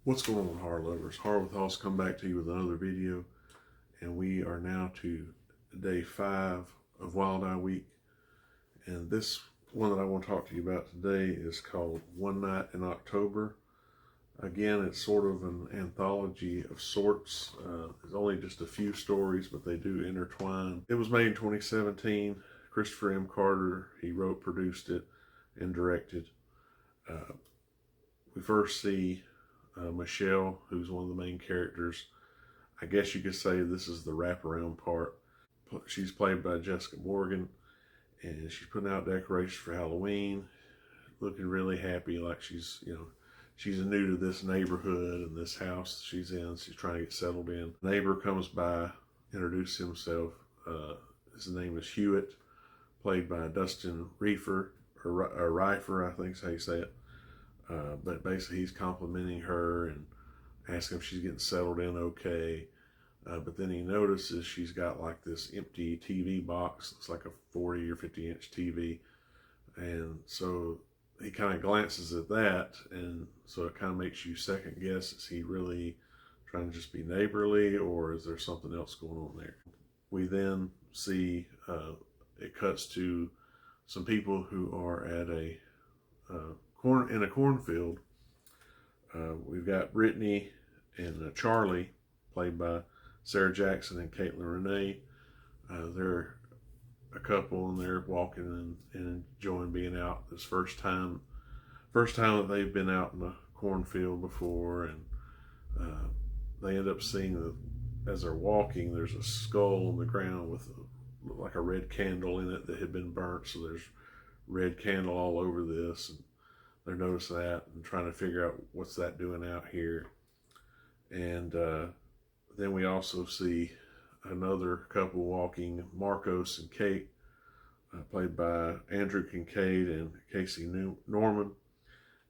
What's going on, horror lovers? Horror with Hoss come back to you with another video, and we are now to day 5 of Wild Eye Week. And this one that I want to talk to you about today is called One Night in October. Again, it's sort of an anthology of sorts. There's only just a few stories, but they do intertwine. It was made in 2017. Christopher M. Carter, he wrote, produced it, and directed. We first see Michelle, who's one of the main characters. I guess you could say this is the wraparound part. She's played by Jessica Morgan, and she's putting out decorations for Halloween, looking really happy, like she's new to this neighborhood and this house she's in. She's trying to get settled in. A neighbor comes by, introduces himself. His name is Hewitt, played by Dustin Reifer, or Reifer, I think is how you say it. But basically he's complimenting her and asking if she's getting settled in okay. But then he notices she's got like this empty TV box. It's like a 40 or 50 inch TV. And so he kind of glances at that, and so it kind of makes you second guess, is he really trying to just be neighborly, or is there something else going on there? We then see it cuts to some people who are at a in a cornfield. We've got Brittany and Charlie, played by Sarah Jackson and Caitlin Renee. They're a couple, and they're walking and enjoying being out. This first time that they've been out in a cornfield before, and they end up seeing as they're walking, there's a skull on the ground with like a red candle in it that had been burnt. So there's red candle all over this, and they're noticing that and trying to figure out what's that doing out here. And then we also see another couple walking, Marcos and Kate, played by Andrew Kincaid and Casey Norman.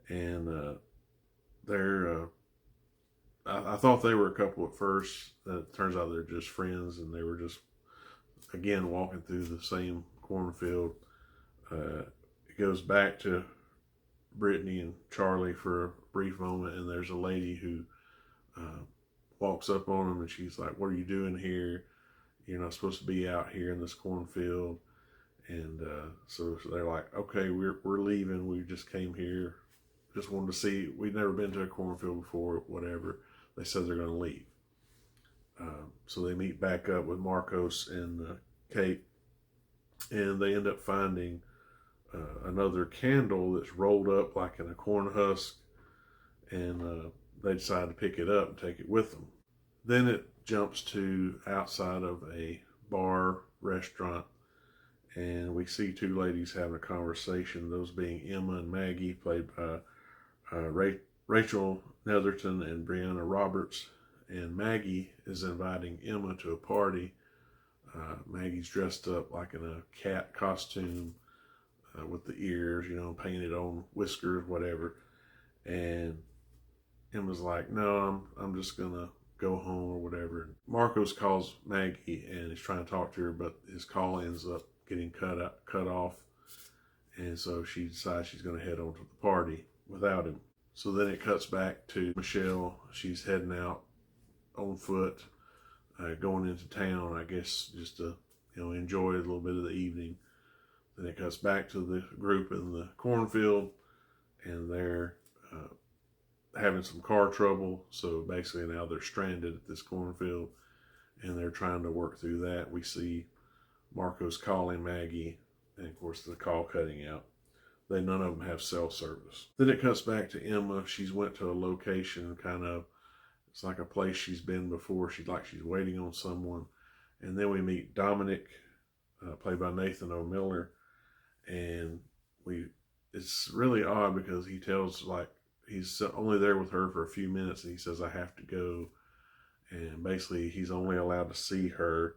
And I thought they were a couple at first. It turns out they're just friends, and they were just, again, walking through the same cornfield. It goes back to Brittany and Charlie for a brief moment, and there's a lady who walks up on them, and she's like, "What are you doing here? You're not supposed to be out here in this cornfield." And so they're like, "Okay, we're leaving. We just came here, just wanted to see. We've never been to a cornfield before. Whatever." They said they're going to leave. So they meet back up with Marcos and Kate, and they end up finding another candle that's rolled up like in a corn husk, and they decide to pick it up and take it with them. Then it jumps to outside of a bar restaurant, and we see two ladies having a conversation, those being Emma and Maggie, played by Rachel Netherton and Brianna Roberts. And Maggie is inviting Emma to a party. Maggie's dressed up like in a cat costume, with the ears, painted on, whiskers, whatever. And Emma's like, "No, I'm just gonna go home," or whatever. Marcos calls Maggie and he's trying to talk to her, but his call ends up getting cut off. And so she decides she's gonna head on to the party without him. So then it cuts back to Michelle. She's heading out on foot, going into town, I guess, just to enjoy a little bit of the evening. Then it cuts back to the group in the cornfield, and they're having some car trouble. So basically now they're stranded at this cornfield, and they're trying to work through that. We see Marcos calling Maggie, and of course the call cutting out. None of them have cell service. Then it cuts back to Emma. She's went to a location, it's like a place she's been before. She's waiting on someone. And then we meet Dominic, played by Nathan O'Miller. And it's really odd because he tells, he's only there with her for a few minutes, and he says, "I have to go." And basically he's only allowed to see her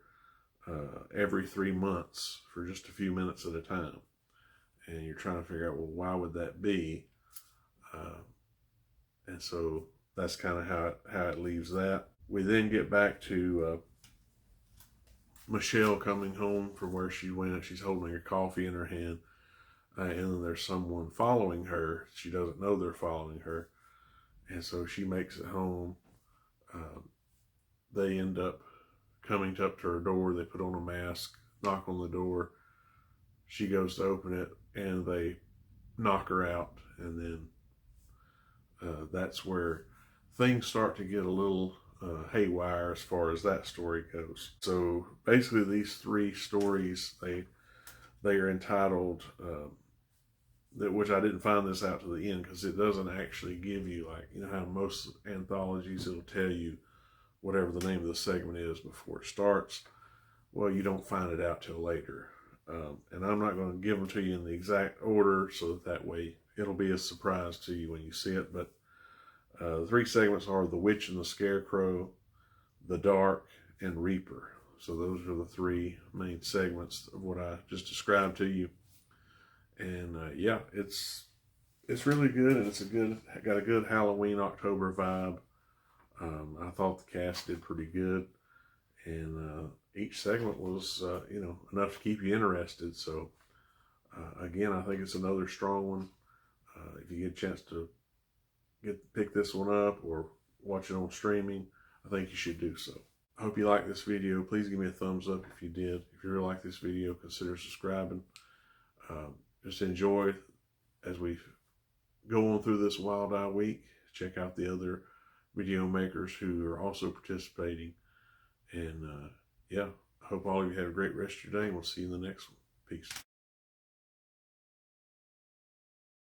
every 3 months for just a few minutes at a time. And you're trying to figure out, well, why would that be? And so that's kind of how it leaves that. We then get back to Michelle coming home from where she went. She's holding a coffee in her hand, and then there's someone following her. She doesn't know they're following her, And so she makes it home. They end up coming up to her door. They put on a mask, knock on the door. She goes to open it, and they knock her out. And then that's where things start to get a little haywire as far as that story goes. So basically, these three stories, they are entitled, which I didn't find this out to the end because it doesn't actually give you, like, you know how most anthologies, it'll tell you whatever the name of the segment is before it starts. Well, you don't find it out till later. And I'm not going to give them to you in the exact order so that way it'll be a surprise to you when you see it. But the three segments are The Witch and the Scarecrow, The Dark, and Reaper. So those are the three main segments of what I just described to you. And yeah, it's really good, and it's got a good Halloween October vibe. I thought the cast did pretty good, and each segment was enough to keep you interested. So again, I think it's another strong one. If you get a chance to pick this one up or watch it on streaming, I think you should do so. I hope you like this video. Please give me a thumbs up if you did. If you really like this video, consider subscribing. Just enjoy as we go on through this Wild Eye week. Check out the other video makers who are also participating. And yeah, I hope all of you have a great rest of your day, and we'll see you in the next one. Peace.